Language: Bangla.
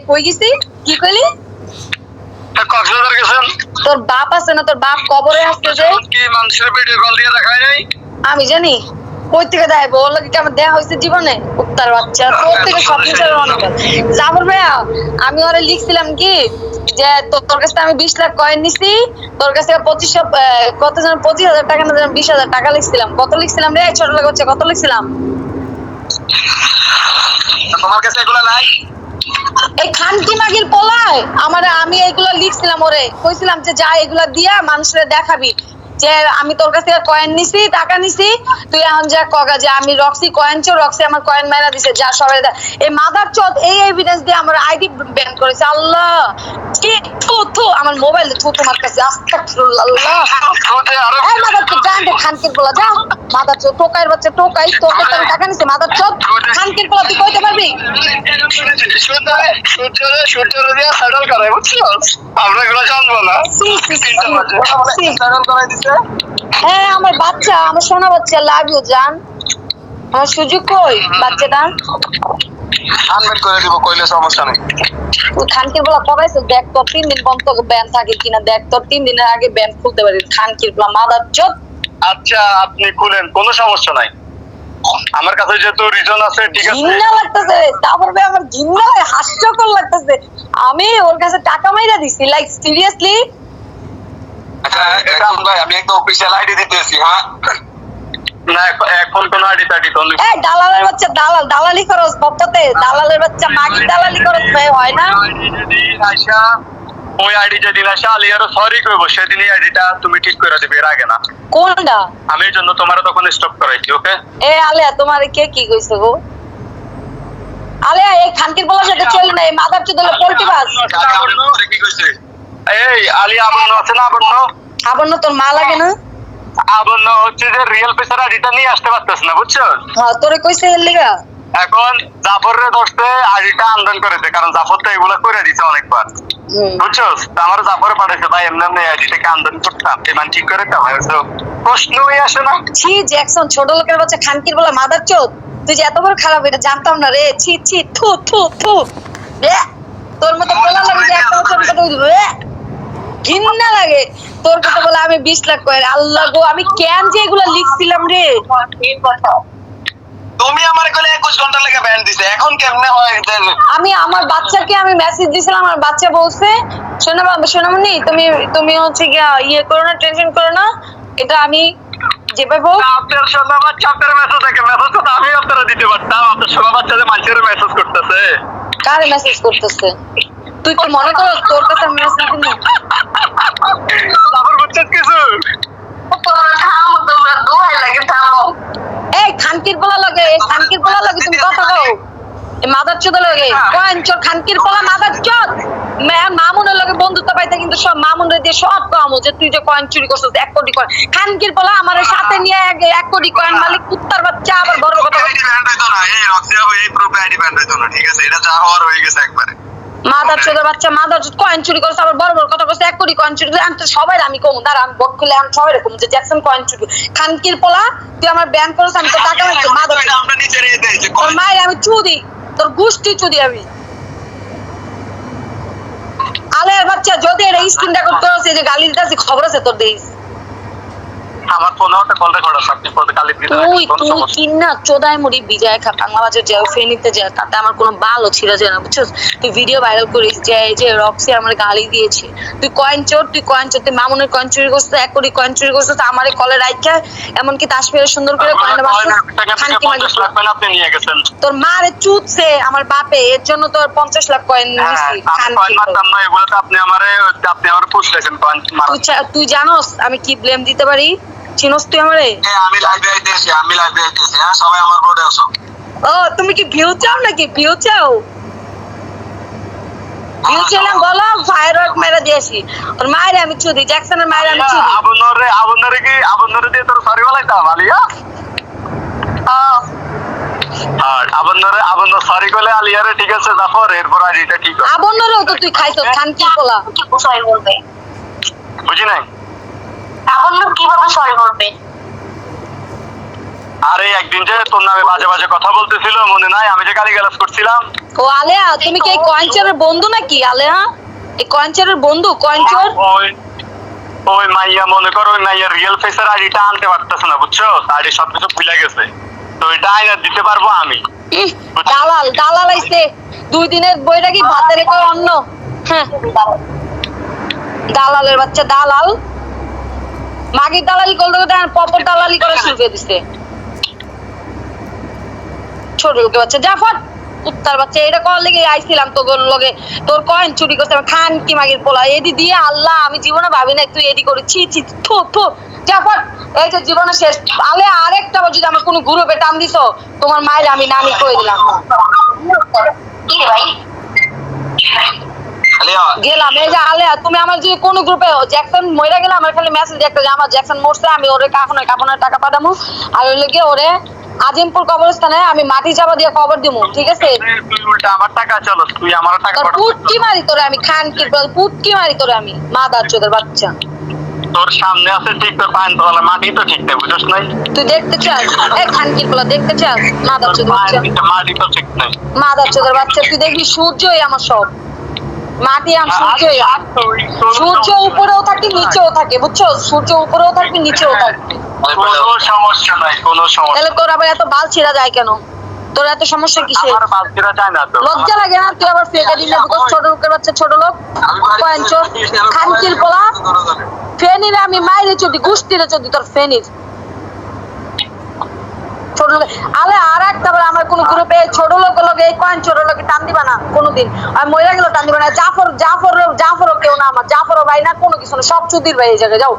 কই গেছি কি কইলি? কক্সবাজার গেছেন? তোর বাপ আছে না, তোর বাপ কবরে আসছে যে কি মানুষের ভিডিও কল দিয়ে দেখায় নাই? আমি জানি কই থেকে দেখাবো, ওর লাগে কি আমার দেখা হয়েছে জীবনে? উত্তার বাচ্চা, তোর থেকে সব কিছু অনেক জাফর ভাইয়া। আমি ওরে লিখছিলাম কি যে তোর কাছে আমি 20 লাখ কয়েন নিছি, তোর কাছে 2500 কত যেন 25,000 টাকা না যেন 20,000 টাকা লিখছিলাম। কত লিখছিলাম রে ছোট লোক হচ্ছে, কত লিখছিলাম? তোমার কাছে এগুলা নাই? এই খানকি মাগির পোলায় আমি এগুলো লিখছিলাম, ওরে কইছিলাম যে যা এগুলা দিয়া মানুষের দেখাবি যে আমি তোর কাছ থেকে কয়েন নিছি, টাকা নিছি, তুই এখন যা কগা যে আমি রক্সি কয়েন চো, রক্সি আমার কয়েন মেরা দিছে, যা সবাই এই মাদার চোদ এই এভিডেন্স দিয়ে আমার আইডি ব্যান করেছে। আল্লাহ থু থু, আমার মোবাইল থু তোমার কাছে আস্তাগফিরুল্লাহ। এই মাদার চোদ জানতে খানকির পোলা, যা মাদার চোদ টোকাইয়ের বাচ্চা, টোকাই তোর কাছে আমি টাকা নিছি, মাদার চোদ খানকির পোলা, তুই কইতে পারবি? সূর্য দিয়ে স্যাডল করে, বুঝছো? আমরা এগুলো জানবো না। হ্যাঁ আমার বাচ্চা, আমার সোনা বাচ্চা, লাভ ইউ জান। আমার সুযোগ কই বাচ্চাটা? আনবেট করে দিব, কইলে সমস্যা নেই। তুই খানকির বলা পড়াইছিস, দেখ তোর 3 দিন বন্ধ ব্যান থাকে কিনা, দেখ তোর 3 দিনের আগে ব্যান খুলতে পারি। খানকির বলা মাদার চোদ। আচ্ছা আপনি খুলেন, কোনো সমস্যা নাই। আমার কাছে যেহেতু রিজন আছে, ঠিক আছে। ঘৃণা লাগতেছে, তারপরে আমার ঘৃণা লাগে, হাস্যকর লাগতেছে। আমি ওর কাছে টাকা মাইরা দিছি, লাইক সিরিয়াসলি। আচ্ছা এটা ভাই, আমি একটা অফিশিয়াল আইডি দিতেছি, হ্যাঁ? না এখন কোন আইডি টাইডি তো এই দালালের বাচ্চা, দালালি করস বপতে, দালালের বাচ্চা মাগি দালালি করস হয় না? আয়শা ওই আইডি যেদিন আয়শা আলিয়ার সরি কইবো, সেদিনই আইডিটা তুমি ঠিক করে দিবে, এর আগে না। কোনটা? আমি এই জন্য তোমার তখন স্টপ করাইছি, ওকে? এ আলিয়া তোমার কে কি কইছে গো? আলিয়া এই খানকির বলার সাথে চল না, এই মাদার চোদলে পোল্টি বাস। কি কইছে? এই আলিয়া আবন্ন আছে না? আবন্ন তোর মা লাগে না? আবন্ন হচ্ছে যে রিয়েল পেসার আইডিটা নিয়ে আসতে পারতেছ না, বুঝছো? হ্যাঁ তোরে কইছে এর লিগা। এখন জাফরের দোষে আইডিটা আন্দোলন করেছে, কারণ জাফর তো এগুলো করে দিছে অনেকবার, বুঝছো? আমার জাফরে পাঠাইছে ভাই এমনি এমনি আইডিটাকে আন্দোলন করতাম, এমান ঠিক করে তা হয়েছে, প্রশ্নই আসে না। ছি জ্যাকসন, ছোট লোকের বাচ্চা, খানকির বলা মাদার চোদ, তুই যে এত বড় খারাপ এটা জানতাম না রে। ছি ছি থু থু থু। তোর মতো বলা লাগে যে একটা বছর কথা দিবে, ঘৃণা লাগে। তোর কথা বলে আমি 20 লাখ কয়েন, আল্লাহ গো আমি কেন যে এগুলা লিখছিলাম রে। তুমি আমার কইলে 21 ঘন্টা লাগে ব্যান দিছে, এখন কেমনে হয়? আমি আমার বাচ্চাকে আমি মেসেজ দিছিলাম, আমার বাচ্চা বলছে সোনামণি তুমি হচ্ছে গিয়া ইয়ে করো না, টেনশন করো না, এটা আমি যেভাবে হোক। আপনার সোনা বাচ্চা আপনার মেসেজ দেখে, মেসেজ তো আমি আপনারা দিতে পারতাম। আপনার সোনা বাচ্চা যে মানুষের মেসেজ করতেছে, কারে মেসেজ করতেছে? তুই কি মনে করো তোর কাছে আমি মেসেজ দিই? তারপর বুঝছিস কিছু? এই খানকির পোলা লাগে, এই খানকির পোলা লাগে তুমি কথা কও। এই মাদার চোদ লাগে কয়েন চোর, খানকির পোলা মাদার চোদ। মামুনের লগে বন্ধুত্ব পাইতে কিন্তু সব মামুনের দিয়ে সব কম, যে তুই যে কয়েন চুরি করছিস 1 কোটি কয়েন। খানকির পোলা আমার সাথে নিয়ে 1 কোটি কয়েন মালিক কুত্তার বাচ্চা, আবার বড় কথা আইডি ব্যান্ড হইতো না, এই রক্সিয়া এই প্রুফে আইডি ব্যান্ড হইতো না, ঠিক আছে? এটা যা হওয়ার হয়ে গেছে একবারে। মাদার চোদের বাচ্চা, মাদার চোদ কয়েন চুরি করছে, আবার বড় বড় কথা কইছে 1 কোটি কয়েন চুরি করছে। আমি তো সবাই আমি কম, দাঁড়া আমি বট খুলে আমি সবাই রকম যে জ্যাকসন কয়েন চুরি। খানকির পোলা তুই আমার ব্যান করছ, আমি তো টাকা লাগছে মাদার চোদ। আমরা নিচে রেখে দেই যে তোর মায়ের আমি চুদি, তোর গুষ্টি চুদি আমি। আলের বাচ্চা যদি এটা স্ক্রিনটা করতে হচ্ছে যে গালি দিতেছি, খবর আছে তোর দেইস। আমার ফোনে একটা কল রেকর্ড আছে, আপনি পরে কালি দিতে তুই কিন্না চোদায় মুড়ি বিজয় খা বাংলাবাজার যে ফেনীতে যায়, তাতে আমার কোনো বালও ছিল যে না, বুঝছিস? তুই ভিডিও ভাইরাল করিস যে এই যে রক্সি আমার গালি দিয়েছে, তুই কয়েন চোর, তুই মামুনের কয়েন চুরি করছিস, 1 কোটি কয়েন চুরি করছিস, আমারে কলে রাইখা এমনকি তাসফিরে সুন্দর করে কয়েন বাসছিস। আপনি নিয়ে গেছেন তোর মারে চুদছে আমার বাপে, এর জন্য তোর 50 লাখ কয়েন নিছি। তুই জানোস আমি কি ব্লেম দিতে পারি? চিনোস তুই আমারে? আমি লাইভে আইতেছি, হ্যাঁ সবাই আমার বোর্ডে আসো। ও তুমি কি ভিউ চাও নাকি? ভিউ চাও? ভিউ চাইলাম বলো, ফায়ারওয়ার্ক মেরে দিয়েছি। ওর মায়েরে আমি চুদি, জ্যাকসনের মায়েরে আমি চুদি। আবনরে দিয়ে তোর সরি বলাইতাম আলিয়া। আর আবন্ন সরি কইলে আলিয়ারে ঠিক আছে জাফর, এরপর আর এটা ঠিক আছে। আবন্নরেও তো তুই খাইছস খানকির পোলা। সরি বলবে, বুঝি নাই? আবন্ন কিভাবে সরি বলবে? আরে একদিন যে তোর নামে বাজে বাজে কথা বলতেছিল মনে নাই, আমি যে গালিগালাজ করছিলাম। ও আলেয়া, তুমি কি এই কয়েনচোরের বন্ধু নাকি আলেয়া? এই কয়েনচোরের বন্ধু? কয়েনচোর ওই ওই মাইয়া মনে করো, ওই মাইয়া রিয়েল ফেসের আইডিটা আনতে পারতেছে না, বুঝছো? আইডি সবকিছু ভুলে গেছে, তো এটা আইনা দিতে পারবো আমি। ইহ, দালাল দালাল আইছে 2 দিনের বইটা কি ভাতে রেখে অন্য। হ্যাঁ, দালালের বাচ্চা দালাল, মাগির দালালি করতে করতে পপর দালালি করে শুরু করে দিছে। ছোট লোকের বাচ্চা জাফর কুত্তার বাচ্চা, এটা করার লেগে আইছিলাম তো লগে, তোর কয়েন চুরি করতে খান কি মাগির পোলা এডি দিয়ে। আল্লাহ, আমি জীবনে ভাবি না তুই এডি করে, ছি ছি থু থু। জাফর, এই যে জীবনে শেষ। আলে আরেকটা বার যদি আমার কোনো গ্রুপে টান দিছো, তোমার মায়ের আমি নানি কই দিলাম। কি রে ভাই? গেলাম। এই যে আলেয়া, তুমি আমার যদি কোনো গ্রুপে জ্যাকসন মইরা গেলে আমার খালি মেসেজ একটা যে আমার জ্যাকসন মরছে, আমি ওরে কাফনের টাকা পাঠামু। আর ওই লেগে ওরে আজিমপুর কবরস্থানে আমি মাটি চাপা দিয়ে কবর দিমু, ঠিক আছে? তুই উল্টা আমার টাকা চলো, তুই আমার টাকা তোর পাঠা। পুটকি মারি তোরে আমি, খান কি পুটকি মারি তোরে আমি, মাদার চোদের বাচ্চা। তোর সামনে আছে ঠিক, তোর পায়ের তলা মাটি তো ঠিক নেই, বুঝছ নাই? তুই দেখতে চাস? এই খানকির পোলা দেখতে চাস? মাদার তোর চোদের বাচ্চা, পায়ের নিচে মাটি তো ঠিক নেই। মাদার চোদের বাচ্চা। তুই দেখবি সূর্যই আমার সব, মাটি আর সূর্যই। সূর্য উপরেও থাকে নিচেও থাকে, বুঝছো? সূর্য উপরেও থাকবে নিচেও থাকবে। কোনো সমস্যা নাই, কোনো সমস্যা। তাহলে তোর আবার এত বাল ছিঁড়া যায় কেন? তোর এত সমস্যা কিসে? আমার বালতিরা যায় না তো। লজ্জা লাগে না? তুই আবার ফেকে দিলে ছোট লোকের বাচ্চা, ছোট লোক কয়েনচোর খানকির পোলা। ফেনির আমি মাইরে চদি, গুষ্টিরে চদি তোর ফেনির ছোট লোক। আলে আর একটা বার আমার কোন গ্রুপে ছোট লোক লোক এই কয়েন ছোট লোকে টান দিবা না কোনোদিন। আর মহিলা গেলেও টান দিবা না। জাফরও কেউ না আমার, জাফরও ভাই না, কোনো কিছু না, সব চুদির ভাই। এই জায়গায় যাও।